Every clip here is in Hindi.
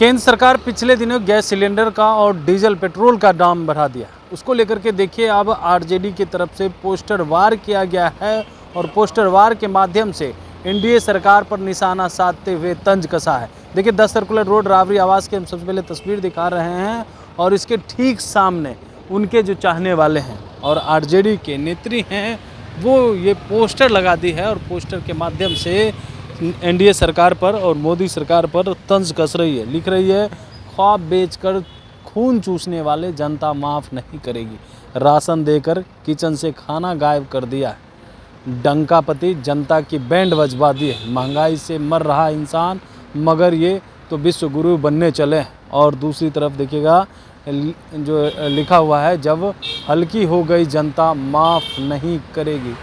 केंद्र सरकार पिछले दिनों गैस सिलेंडर का और डीजल पेट्रोल का दाम बढ़ा दिया। उसको लेकर के देखिए अब आरजेडी की तरफ से पोस्टर वार किया गया है और पोस्टर वार के माध्यम से एनडीए सरकार पर निशाना साधते हुए तंज कसा है। देखिए 10 सर्कुलर रोड राबरी आवास की हम सबसे पहले तस्वीर दिखा रहे हैं और इसके ठीक सामने उनके जो चाहने वाले हैं और आरजेडी के नेत्री हैं वो ये पोस्टर लगा दी है और पोस्टर के माध्यम से एनडीए सरकार पर और मोदी सरकार पर तंज कस रही है। लिख रही है, ख्वाब बेचकर खून चूसने वाले जनता माफ़ नहीं करेगी। राशन देकर किचन से खाना गायब कर दिया है। डंकापति जनता की बैंड बजवा दी है। महंगाई से मर रहा इंसान मगर ये तो विश्व गुरु बनने चले। और दूसरी तरफ देखिएगा जो लिखा हुआ है, जब हल्की हो गई जनता माफ़ नहीं करेगी।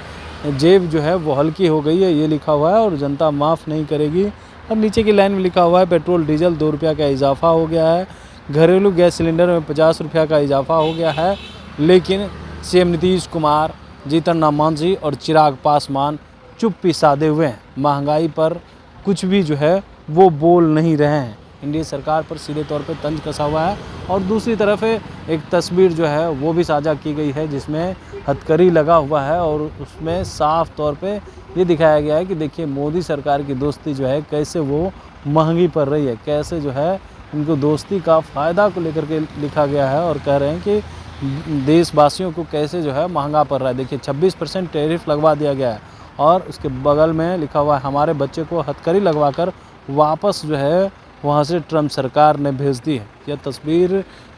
जेब जो है वो हल्की हो गई है, ये लिखा हुआ है और जनता माफ़ नहीं करेगी। और नीचे की लाइन में लिखा हुआ है, पेट्रोल डीजल 2 रुपया का इजाफा हो गया है। घरेलू गैस सिलेंडर में 50 रुपया का इजाफा हो गया है। लेकिन सीएम नीतीश कुमार, जीतन राम मांझी और चिराग पासवान चुप्पी साधे हुए हैं। महंगाई पर कुछ भी जो है वो बोल नहीं रहे हैं। एनडीए सरकार पर सीधे तौर पे तंज कसा हुआ है। और दूसरी तरफ एक तस्वीर जो है वो भी साझा की गई है जिसमें हथकड़ी लगा हुआ है और उसमें साफ तौर पे ये दिखाया गया है कि देखिए मोदी सरकार की दोस्ती जो है कैसे वो महंगी पड़ रही है, कैसे जो है उनको दोस्ती का फ़ायदा को लेकर के लिखा गया है और कह रहे हैं कि देशवासियों को कैसे जो है महंगा पड़ रहा है। देखिए 26% टैरिफ लगवा दिया गया है और उसके बगल में लिखा हुआ है, हमारे बच्चे को हथकड़ी लगवा कर वापस जो है वहाँ से ट्रम्प सरकार ने भेज दी है। यह तस्वीर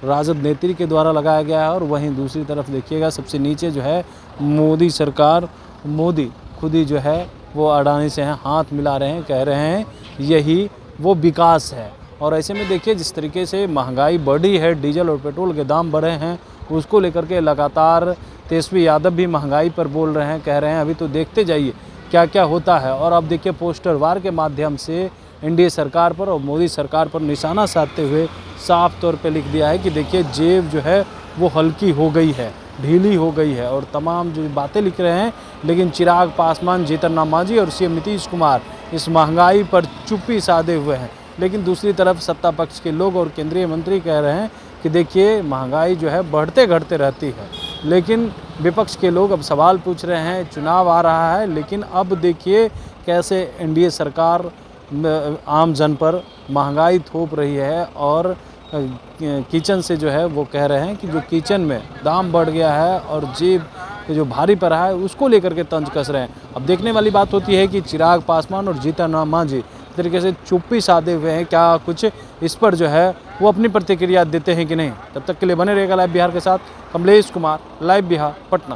राजद नेत्री के द्वारा लगाया गया है और वहीं दूसरी तरफ देखिएगा सबसे नीचे जो है मोदी सरकार, मोदी खुद ही जो है वो अडानी से हैं, हाथ मिला रहे हैं, कह रहे हैं यही वो विकास है। और ऐसे में देखिए जिस तरीके से महंगाई बढ़ी है, डीजल और पेट्रोल के दाम बढ़े हैं, उसको लेकर के लगातार तेजस्वी यादव भी महंगाई पर बोल रहे हैं, कह रहे हैं अभी तो देखते जाइए क्या क्या होता है। और अब देखिए पोस्टर वार के माध्यम से एनडीए सरकार पर और मोदी सरकार पर निशाना साधते हुए साफ तौर पे लिख दिया है कि देखिए जेब जो है वो हल्की हो गई है, ढीली हो गई है और तमाम जो बातें लिख रहे हैं। लेकिन चिराग पासवान, जीतन राम मांझी और सीएम नीतीश कुमार इस महंगाई पर चुप्पी साधे हुए हैं। लेकिन दूसरी तरफ सत्ता पक्ष के लोग और केंद्रीय मंत्री कह रहे हैं कि देखिए महंगाई जो है बढ़ते घटते रहती है। लेकिन विपक्ष के लोग अब सवाल पूछ रहे हैं, चुनाव आ रहा है लेकिन अब देखिए कैसे एनडीए सरकार आम जन पर महंगाई थोप रही है और किचन से जो है वो कह रहे हैं कि जो किचन में दाम बढ़ गया है और जेब जो भारी पड़ा है उसको लेकर के तंज कस रहे हैं। अब देखने वाली बात होती है कि चिराग पासवान और जीतन राम मांझी इस तरीके से चुप्पी साधे हुए हैं, क्या कुछ इस पर जो है वो अपनी प्रतिक्रिया देते हैं कि नहीं। तब तक के लिए बने रहेगा लाइव बिहार के साथ। कमलेश कुमार, लाइव बिहार, पटना।